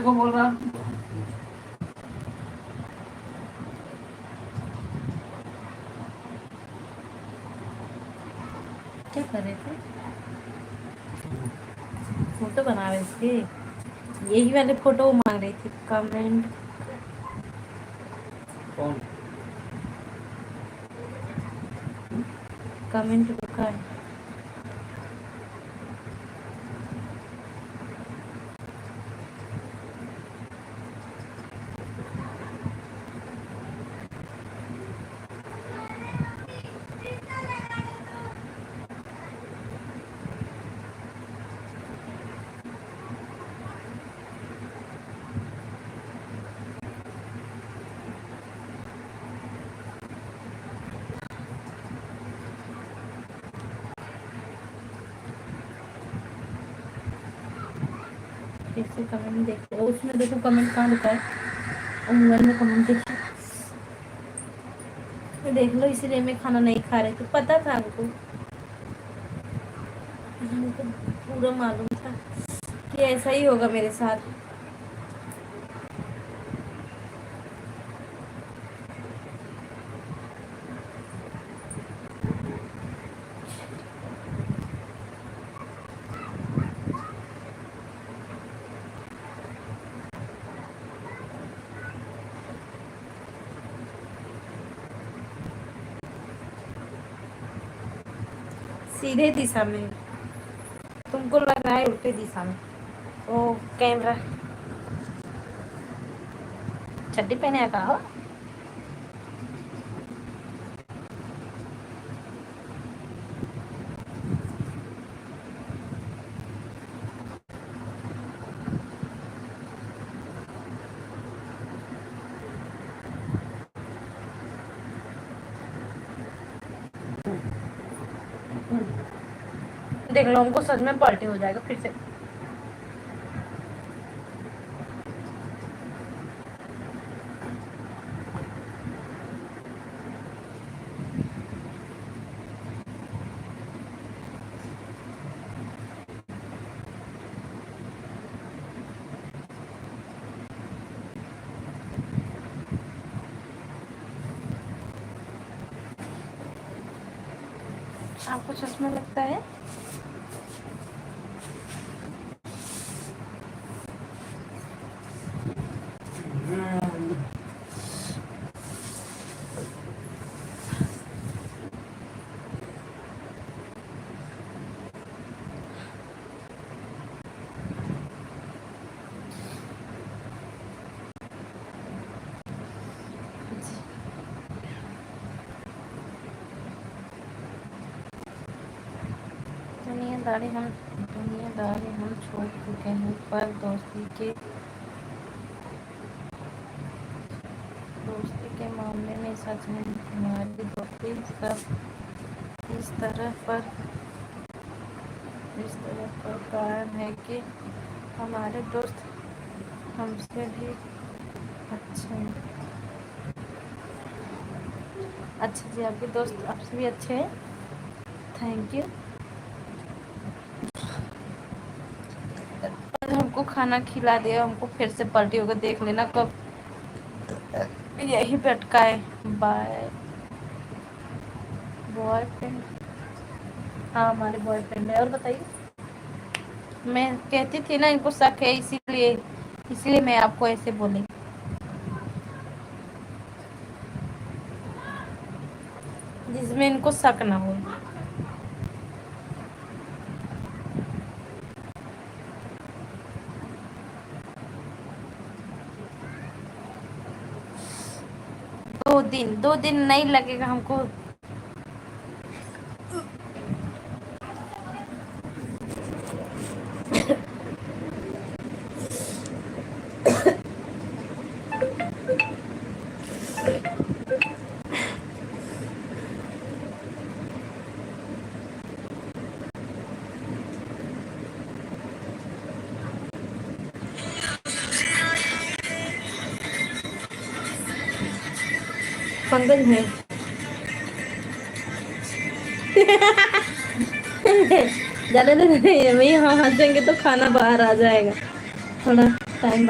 को बोल रहा। क्या कर रहे थे? फोटो बना रहे थे। यही वाले फोटो मांग रही थी। कमेंट कौन? कमेंट रुका है। फिर से कमेंट देखो, उसमें देखो कमेंट कहाँ रुका है। मोबाइल में कमेंट देखो, देख लो। इसीलिए मैं खाना नहीं खा रही थी, पता था हमको पूरा मालूम था कि ऐसा ही होगा मेरे साथ। सीधे दिशा में, तुमको लग रहा है उल्टे दिशा में। ओ कैमरा, चड्डी पहने का हो। देख लो, हमको सच में पलटी हो जाएगा फिर से। आपको चश्मा लगता है? दुनियादारी हम छोड़ चुके हैं, पर दोस्ती के मामले में सच है। हमारी दोस्ती सब इस तरह पर कायम है कि हमारे दोस्त हमसे भी अच्छे हैं। अच्छा जी, आपके दोस्त आपसे भी अच्छे हैं। Thank you. हमको खाना खिला दिया, हमको फिर से पलटी होकर देख लेना कब। यही पे है। Bye boyfriend. हाँ, हमारे बॉयफ्रेंड है। और बताइए, मैं कहती थी ना इनको शक है, इसीलिए मैं आपको ऐसे बोली, जिसमें इनको शक ना हो। दो दिन नहीं लगेगा हमको। पंकज है। ज्यादा देर नहीं है, वही हम हंसेंगे तो खाना बाहर आ जाएगा। थोड़ा टाइम